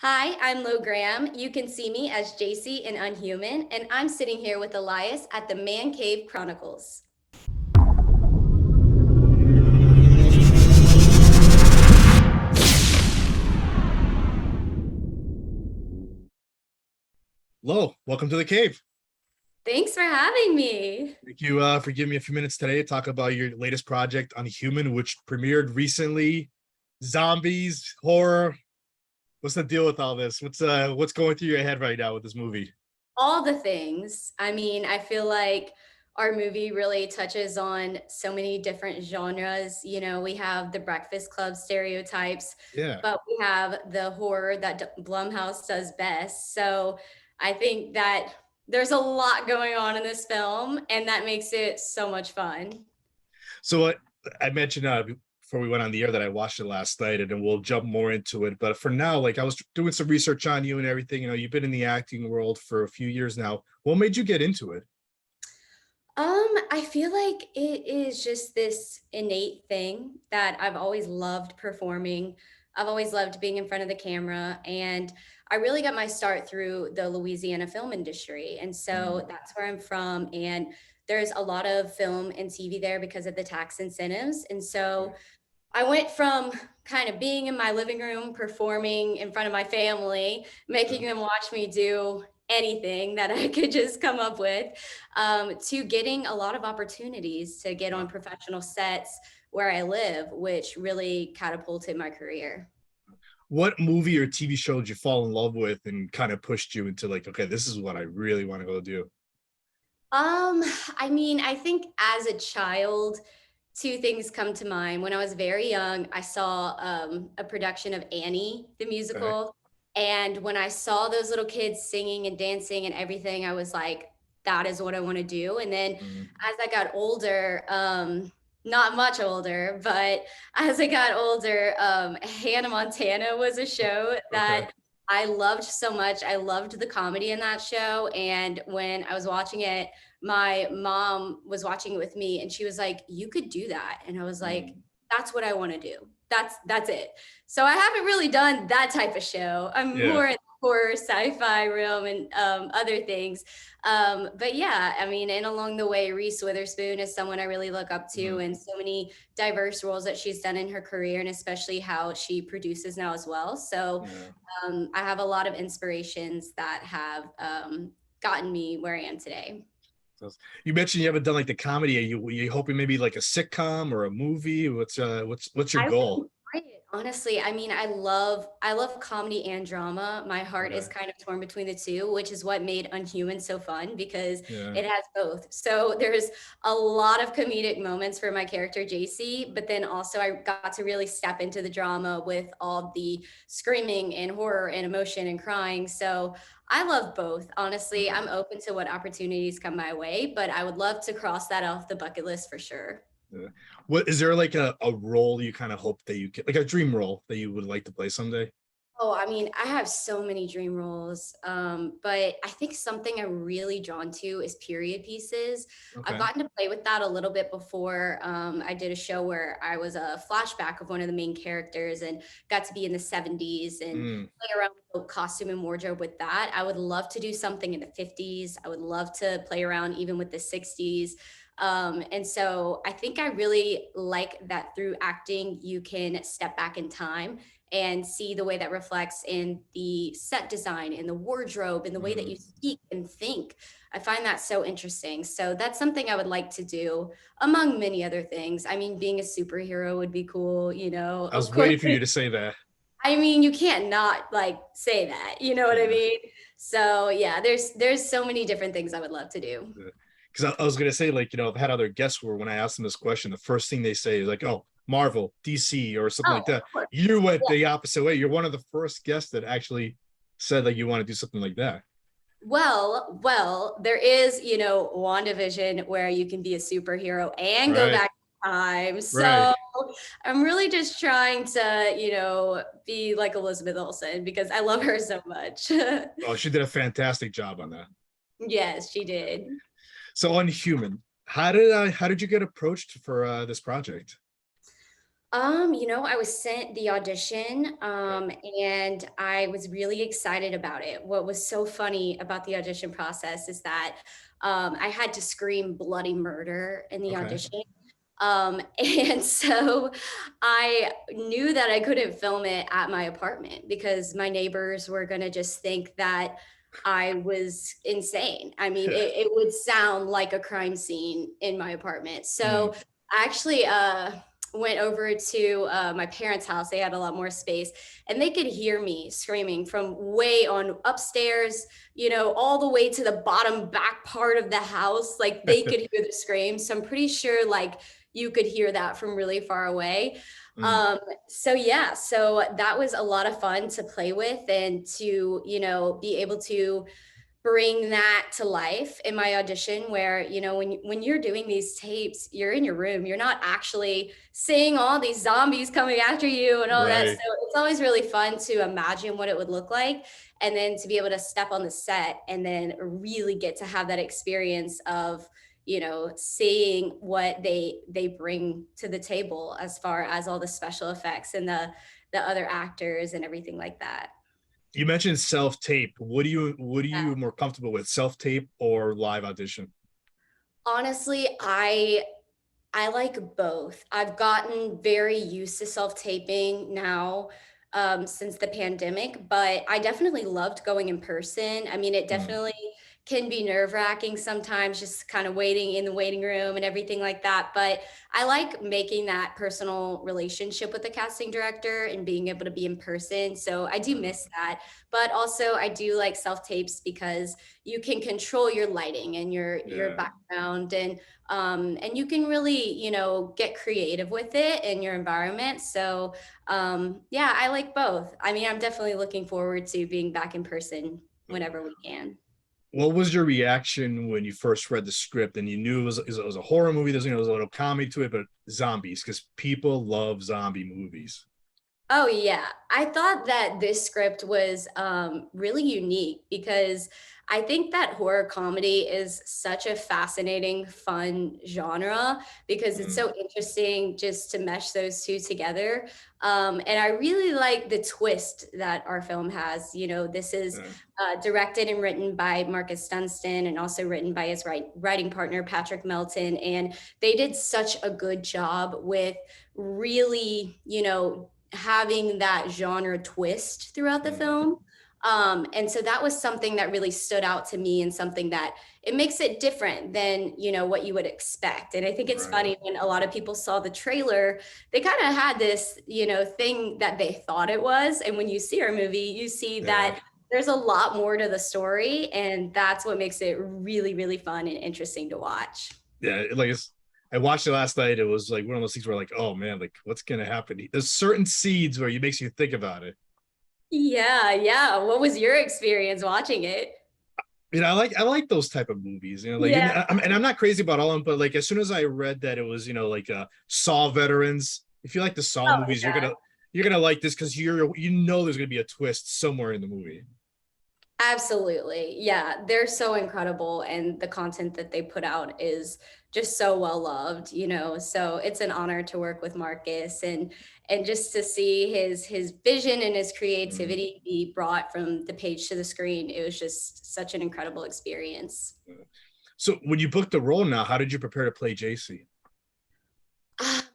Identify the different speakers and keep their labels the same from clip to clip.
Speaker 1: Hi, I'm Lo Graham. You can see me as Jacey in Unhuman, and I'm sitting here with Elias at the Man Cave Chronicles.
Speaker 2: Lo, welcome to the cave.
Speaker 1: Thanks for having me.
Speaker 2: Thank you for giving me a few minutes today to talk about your latest project, Unhuman, which premiered recently. Zombies, horror. What's the deal with all this? What's going through your head right now with this movie?
Speaker 1: All the things. I feel like our movie really touches on so many different genres. You know, we have the Breakfast Club stereotypes,
Speaker 2: Yeah.
Speaker 1: but we have the horror that Blumhouse does best. So I think that there's a lot going on in this film, and that makes it so much fun.
Speaker 2: So I mentioned before we went on the air that I watched it last night, and then we'll jump more into it. But for now, like I was doing some research on you and everything. You know, you've been in the acting world for a few years now. What made you get into it?
Speaker 1: I feel like it is just this innate thing that I've always loved performing. I've always loved being in front of the camera, and I really got my start through the Louisiana film industry. And
Speaker 2: Mm,
Speaker 1: so that's where I'm from. And there's a lot of film and TV there because of the tax incentives. And so I went from kind of being in my living room, performing in front of my family, making them watch me do anything that I could just come up with, to getting a lot of opportunities to get
Speaker 2: yeah.
Speaker 1: on professional sets where I live, which really catapulted my career.
Speaker 2: What movie or TV show did you fall in love with and kind of pushed you into like, okay, this is what I really want to go do?
Speaker 1: Um, I think as a child, two things come to mind. When I was very young, I saw a production of Annie, the
Speaker 2: Okay.
Speaker 1: musical. And when I saw those little kids singing and dancing and everything, I was like, that is what I want to do. And then
Speaker 2: Mm,
Speaker 1: as I got older, not much older, but as I got older, Hannah Montana was a show
Speaker 2: okay.
Speaker 1: that I loved so much. I loved the comedy in that show. And when I was watching it, my mom was watching it with me and she was like, you could do that. And I was like,
Speaker 2: Mm,
Speaker 1: that's what I want to do. That's it. So I haven't really done that type of show. I'm
Speaker 2: yeah.
Speaker 1: more in the horror, sci-fi realm and other things. But yeah, and along the way, Reese Witherspoon is someone I really look up to,
Speaker 2: Mm,
Speaker 1: and so many diverse roles that she's done in her career, and especially how she produces now as well. So
Speaker 2: yeah.
Speaker 1: I have a lot of inspirations that have gotten me where I am today.
Speaker 2: So you mentioned you haven't done like the comedy. Are you hoping maybe like a sitcom or a movie? What's your
Speaker 1: I
Speaker 2: goal?
Speaker 1: would enjoy it, honestly. I love comedy and drama. My heart is
Speaker 2: Okay.
Speaker 1: kind of torn between the two, which is what made Unhuman so fun because
Speaker 2: Yeah.
Speaker 1: it has both. So there's a lot of comedic moments for my character Jacey, but then also I got to really step into the drama with all the screaming and horror and emotion and crying. So I love both. Honestly,
Speaker 2: Okay.
Speaker 1: I'm open to what opportunities come my way, but I would love to cross that off the bucket list for sure.
Speaker 2: Yeah. What is there like a role you kind of hope that you get, like a dream role that you would like to play someday?
Speaker 1: Oh, I have so many dream roles, but I think something I'm really drawn to is period pieces. I've
Speaker 2: Okay.
Speaker 1: gotten to play with that a little bit before. I did a show where I was a flashback of one of the main characters and got to be in the 70s and
Speaker 2: Mm,
Speaker 1: play around with the costume and wardrobe with that. I would love to do something in the 50s. I would love to play around even with the 60s. And so I think I really like that through acting, you can step back in time and see the way that reflects in the set design, in the wardrobe, in the way that
Speaker 2: mm.
Speaker 1: you speak and think. I find that so interesting. So that's something I would like to do, among many other things. Being a superhero would be cool,
Speaker 2: I
Speaker 1: of
Speaker 2: was
Speaker 1: course.
Speaker 2: waiting for you to say that.
Speaker 1: You can't not like say that, you know what I
Speaker 2: Yeah.
Speaker 1: mean? So yeah, there's so many different things I would love to do.
Speaker 2: Because I was gonna say, like, I've had other guests where when I ask them this question, the first thing they say is like, "Oh, Marvel, DC, or something
Speaker 1: Oh,
Speaker 2: like that."
Speaker 1: of course.
Speaker 2: You went the opposite way. You're one of the first guests that actually said that you want to do something like that.
Speaker 1: Well, there is, WandaVision where you can be a superhero and go
Speaker 2: Right.
Speaker 1: back in time.
Speaker 2: Right.
Speaker 1: So I'm really just trying to, be like Elizabeth Olsen because I love her so much.
Speaker 2: Oh, she did a fantastic job on that.
Speaker 1: Yes, she did.
Speaker 2: So on Human, how did you get approached for this project?
Speaker 1: I was sent the audition,
Speaker 2: Okay.
Speaker 1: and I was really excited about it. What was so funny about the audition process is that I had to scream bloody murder in the
Speaker 2: Okay.
Speaker 1: audition. And so I knew that I couldn't film it at my apartment because my neighbors were going to just think that I was insane. I mean,
Speaker 2: Yeah.
Speaker 1: it would sound like a crime scene in my apartment.
Speaker 2: Mm,
Speaker 1: So I actually went over to my parents' house. They had a lot more space, and they could hear me screaming from way on upstairs, all the way to the bottom back part of the house. Like they could hear the screams. So I'm pretty sure like you could hear that from really far away.
Speaker 2: mm.
Speaker 1: Um, so yeah, so that was a lot of fun to play with and to, be able to bring that to life in my audition where when you're doing these tapes, you're in your room, you're not actually seeing all these zombies coming after you and all that, so
Speaker 2: Right.
Speaker 1: it's always really fun to imagine what it would look like, and then to be able to step on the set and then really get to have that experience of seeing what they bring to the table as far as all the special effects and the other actors and everything like that.
Speaker 2: You mentioned self-tape. What are you more comfortable with, self-tape or live audition?
Speaker 1: Honestly, I like both. I've gotten very used to self-taping now, since the pandemic, but I definitely loved going in person. I mean, it
Speaker 2: Mm,
Speaker 1: definitely can be nerve-wracking sometimes, just kind of waiting in the waiting room and everything like that. But I like making that personal relationship with the casting director and being able to be in person. So I do
Speaker 2: mm.
Speaker 1: miss that. But also I do like self-tapes because you can control your lighting and your
Speaker 2: Yeah.
Speaker 1: background, and you can really get creative with it in your environment. So yeah, I like both. I mean, I'm definitely looking forward to being back in person whenever we can.
Speaker 2: What was your reaction when you first read the script and you knew it was a horror movie? There's a little comedy to it, but zombies, because people love zombie movies.
Speaker 1: Oh yeah, I thought that this script was really unique because I think that horror comedy is such a fascinating, fun genre because it's
Speaker 2: Mm,
Speaker 1: so interesting just to mesh those two together. And I really like the twist that our film has. This is
Speaker 2: yeah.
Speaker 1: directed and written by Marcus Dunstan and also written by his writing partner Patrick Melton, and they did such a good job with really, having that genre twist throughout the
Speaker 2: Mm,
Speaker 1: film. And so that was something that really stood out to me and something that it makes it different than, what you would expect. And I think it's
Speaker 2: right.
Speaker 1: funny when a lot of people saw the trailer, they kind of had this, thing that they thought it was. And when you see our movie, you see
Speaker 2: Yeah.
Speaker 1: that there's a lot more to the story. And that's what makes it really, really fun and interesting to watch.
Speaker 2: Yeah. I watched it last night. It was like one of those things where like, oh man, like what's gonna happen? There's certain seeds where it makes you think about it.
Speaker 1: Yeah, yeah. What was your experience watching it?
Speaker 2: I like those type of movies, like, and
Speaker 1: Yeah.
Speaker 2: I'm not crazy about all of them, but like as soon as I read that it was, like Saw veterans, if you like the Saw
Speaker 1: Oh,
Speaker 2: movies, you're
Speaker 1: yeah.
Speaker 2: gonna you're gonna like this because there's gonna be a twist somewhere in the movie.
Speaker 1: Absolutely. Yeah, they're so incredible and the content that they put out is just so well loved, So it's an honor to work with Marcus and just to see his vision and his
Speaker 2: Mm.
Speaker 1: creativity be brought from the page to the screen. It was just such an incredible experience.
Speaker 2: So when you booked the role now, how did you prepare to play Jacey?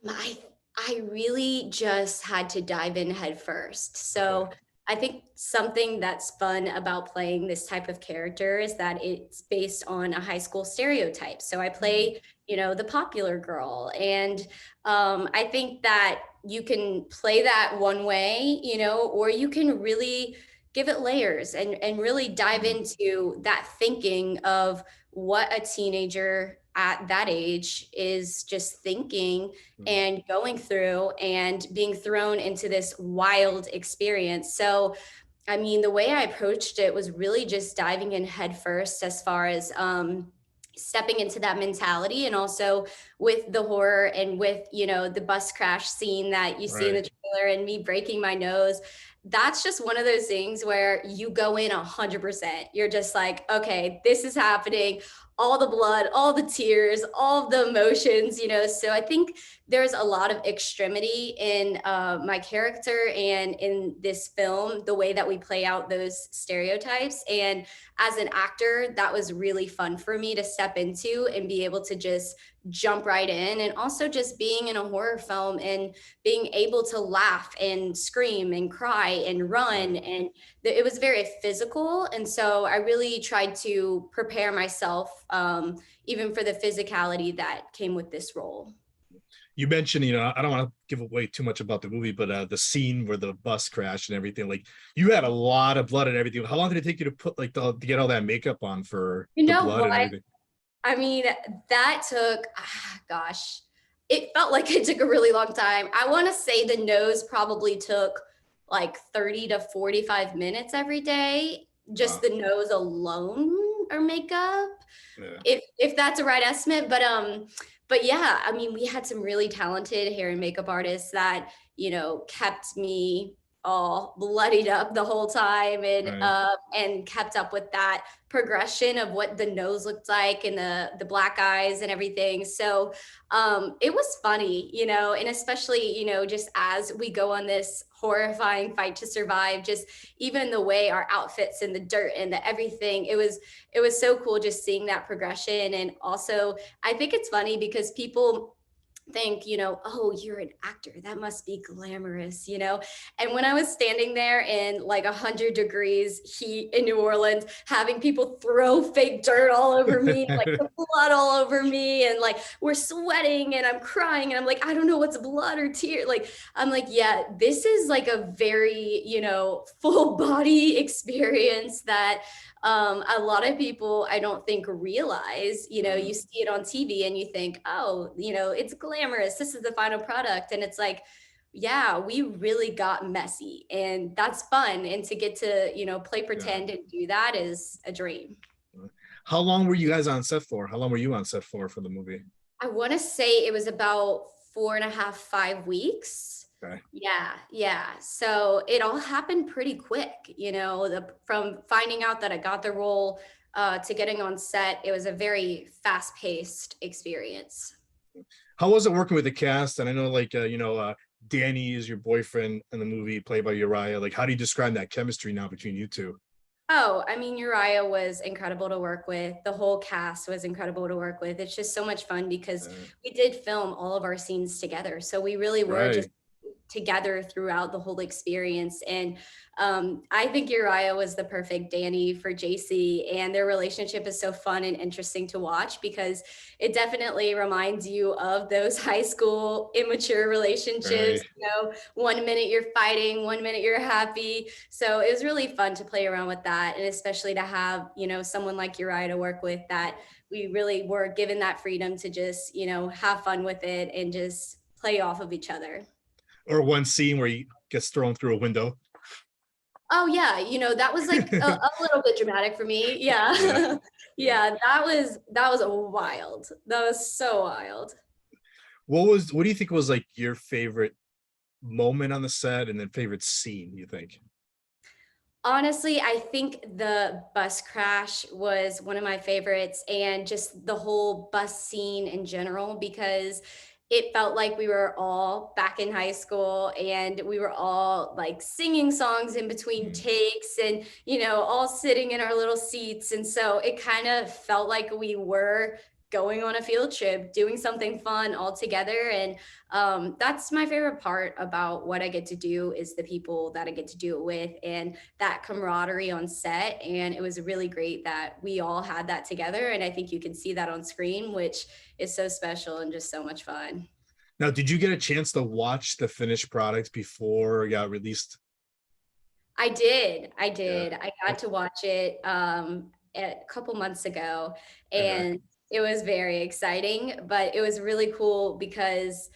Speaker 1: I really just had to dive in head first.
Speaker 2: Okay.
Speaker 1: So I think something that's fun about playing this type of character is that it's based on a high school stereotype. So I
Speaker 2: Mm.
Speaker 1: play, the popular girl. And I think that you can play that one way, or you can really give it layers and really dive
Speaker 2: Mm.
Speaker 1: into that thinking of what a teenager at that age is just thinking
Speaker 2: Mm.
Speaker 1: and going through and being thrown into this wild experience. So, I mean, the way I approached it was really just diving in head first as far as stepping into that mentality and also with the horror and with, the bus crash scene that you see in
Speaker 2: Right.
Speaker 1: the trailer and me breaking my nose. That's just one of those things where you go in 100%. You're just like, okay, this is happening. all the blood, all the tears, all the emotions, So I think there's a lot of extremity in my character and in this film, the way that we play out those stereotypes. And as an actor, that was really fun for me to step into and be able to just jump right in. And also just being in a horror film and being able to laugh and scream and cry and run. And it was very physical. And so I really tried to prepare myself, even for the physicality that came with this role.
Speaker 2: You mentioned, I don't want to give away too much about the movie, but the scene where the bus crashed and everything, like you had a lot of blood and everything. How long did it take you to put to get all that makeup on for
Speaker 1: You
Speaker 2: the
Speaker 1: know
Speaker 2: blood and
Speaker 1: what?
Speaker 2: everything?
Speaker 1: I mean, that took, gosh, it felt like it took a really long time. I want to say the nose probably took like 30 to 45 minutes every day, just
Speaker 2: Wow.
Speaker 1: the nose alone or makeup,
Speaker 2: Yeah.
Speaker 1: if that's a right estimate. But yeah, I mean, we had some really talented hair and makeup artists that, kept me all bloodied up the whole time
Speaker 2: Right.
Speaker 1: and kept up with that progression of what the nose looked like and the black eyes and everything. So it was funny, and especially, just as we go on this horrifying fight to survive, just even the way our outfits in the dirt and the everything, it was so cool just seeing that progression. And also I think it's funny because people think, oh, you're an actor, that must be glamorous, and when I was standing there in like 100 degrees heat in New Orleans, having people throw fake dirt all over me, like the blood all over me, and like we're sweating and I'm crying and I'm like, I don't know what's blood or tear, like I'm like, yeah, this is like a very, full body experience that a lot of people I don't think realize. You see it on TV and you think, oh, it's glamorous, this is the final product, and it's like, yeah, we really got messy, and that's fun, and to get to play
Speaker 2: Yeah.
Speaker 1: pretend and do that is a dream.
Speaker 2: How long were you guys on set for? How long were you on set for the movie?
Speaker 1: I want to say it was about 4.5, 5 weeks.
Speaker 2: Okay.
Speaker 1: Yeah. So it all happened pretty quick, from finding out that I got the role to getting on set. It was a very fast-paced experience.
Speaker 2: How was it working with the cast? And I know, Danny is your boyfriend in the movie, played by Uriah. Like, how do you describe that chemistry now between you two?
Speaker 1: Oh, I mean, Uriah was incredible to work with. The whole cast was incredible to work with. It's just so much fun because we did film all of our scenes together. So we really were
Speaker 2: Right.
Speaker 1: just together throughout the whole experience. And I think Uriah was the perfect Danny for Jacey, and their relationship is so fun and interesting to watch because it definitely reminds you of those high school immature relationships.
Speaker 2: Right.
Speaker 1: 1 minute you're fighting, 1 minute you're happy. So it was really fun to play around with that, and especially to have someone like Uriah to work with, that we really were given that freedom to just have fun with it and just play off of each other.
Speaker 2: Or one scene where he gets thrown through a window.
Speaker 1: Oh yeah, that was like a little bit dramatic for me.
Speaker 2: Yeah.
Speaker 1: Yeah. Yeah, that was wild. That was so wild.
Speaker 2: What do you think was like your favorite moment on the set, and then favorite scene, you think?
Speaker 1: Honestly, I think the bus crash was one of my favorites, and just the whole bus scene in general, because it felt like we were all back in high school and we were all like singing songs in between takes and, all sitting in our little seats. And so it kind of felt like we were going on a field trip, doing something fun all together. And that's my favorite part about what I get to do, is the people that I get to do it with and that camaraderie on set. And it was really great that we all had that together. And I think you can see that on screen, which is so special and just so much fun.
Speaker 2: Now, did you get a chance to watch the finished product before it got released?
Speaker 1: I did. I
Speaker 2: Yeah.
Speaker 1: did. I got to watch it a couple months ago,
Speaker 2: Okay.
Speaker 1: and it was very exciting, but it was really cool because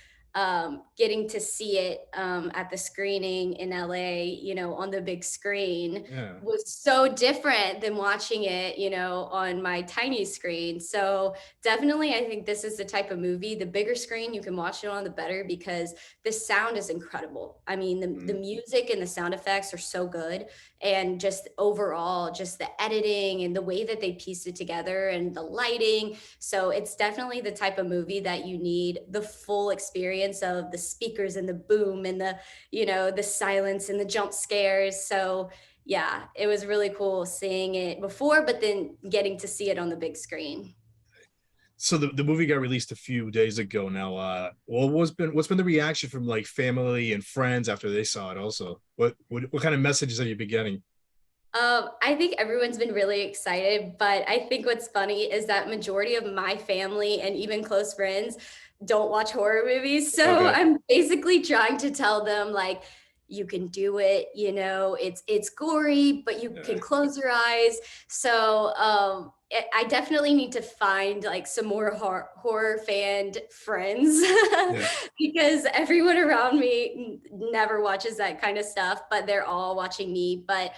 Speaker 1: getting to see it at the screening in LA, you know, on the big screen
Speaker 2: Yeah.
Speaker 1: was so different than watching it, you know, on my tiny screen. So definitely, I think this is the type of movie, the bigger screen you can watch it on, the better, because the sound is incredible. I mean, the music and the sound effects are so good. And just overall, just the editing and the way that they pieced it together and the lighting. So it's definitely the type of movie that you need the full experience of the speakers and the boom and the, you know, the silence and the jump scares. So yeah, it was really cool seeing it before, but then getting to see it on the big screen.
Speaker 2: So the movie got released a few days ago now. What's been the reaction from like family and friends after they saw it also? What kind of messages have you been getting?
Speaker 1: I think everyone's been really excited, but I think what's funny is that majority of my family and even close friends don't watch horror movies. So
Speaker 2: Okay.
Speaker 1: I'm basically trying to tell them like, you can do it, you know, it's gory, but you can
Speaker 2: Yeah.
Speaker 1: close your eyes. So I definitely need to find like some more horror fan friends
Speaker 2: Yeah.
Speaker 1: because everyone around me never watches that kind of stuff, but they're all watching me. But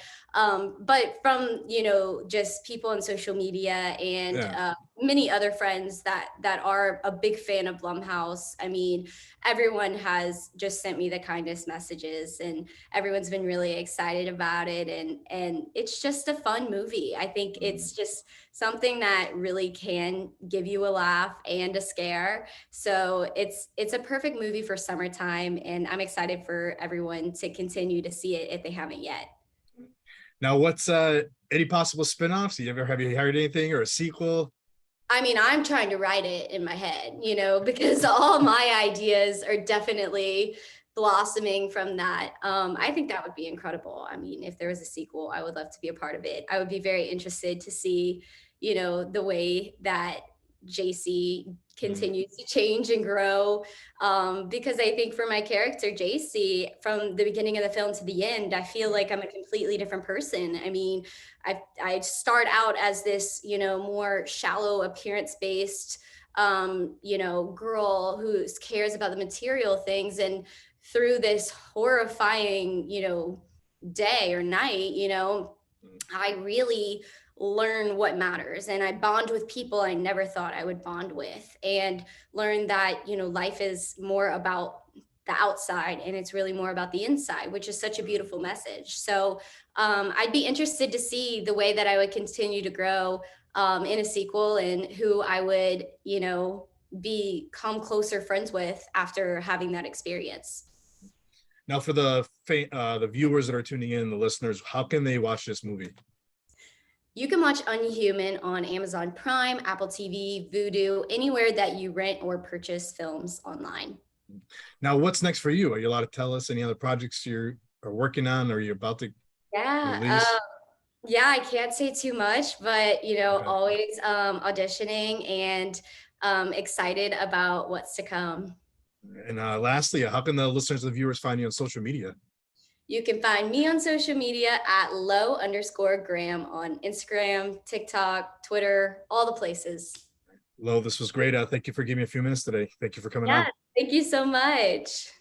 Speaker 1: from, you know, just people on social media and
Speaker 2: Yeah.
Speaker 1: many other friends that are a big fan of Blumhouse, I mean, everyone has just sent me the kindest messages, and everyone's been really excited about it. And it's just a fun movie. I think it's just something that really can give you a laugh and a scare. So it's a perfect movie for summertime, and I'm excited for everyone to continue to see it if they haven't yet.
Speaker 2: Now, what's any possible spin-offs? Have you heard anything or a sequel?
Speaker 1: I mean, I'm trying to write it in my head, you know, because all my ideas are definitely blossoming from that. I think that would be incredible. I mean, if there was a sequel, I would love to be a part of it. I would be very interested to see, you know, the way that Jacey
Speaker 2: Mm,
Speaker 1: continues to change and grow. Because I think for my character, Jacey, from the beginning of the film to the end, I feel like I'm a completely different person. I mean, I start out as this, you know, more shallow appearance based, you know, girl who cares about the material things. And through this horrifying, you know, day or night, you know, I really learn what matters, and I bond with people I never thought I would bond with, and learn that, you know, life is more about the outside and it's really more about the inside, which is such a beautiful message. So I'd be interested to see the way that I would continue to grow in a sequel, and who I would, you know, become closer friends with after having that experience.
Speaker 2: Now, for the viewers that are tuning in, the listeners, how can they watch this movie?
Speaker 1: You can watch Unhuman on Amazon Prime, Apple TV, Vudu, anywhere that you rent or purchase films online.
Speaker 2: Now, what's next for you? Are you allowed to tell us any other projects you're are working on or you're about to
Speaker 1: Yeah,
Speaker 2: release?
Speaker 1: yeah, I can't say too much, but you know,
Speaker 2: Okay.
Speaker 1: always auditioning and excited about what's to come.
Speaker 2: And lastly, how can the listeners and the viewers find you on social media?
Speaker 1: You can find me on social media at low_Graham on Instagram, TikTok, Twitter, all the places.
Speaker 2: Lo, this was great. Thank you for giving me a few minutes today. Thank you for coming
Speaker 1: Yeah,
Speaker 2: on.
Speaker 1: thank you so much.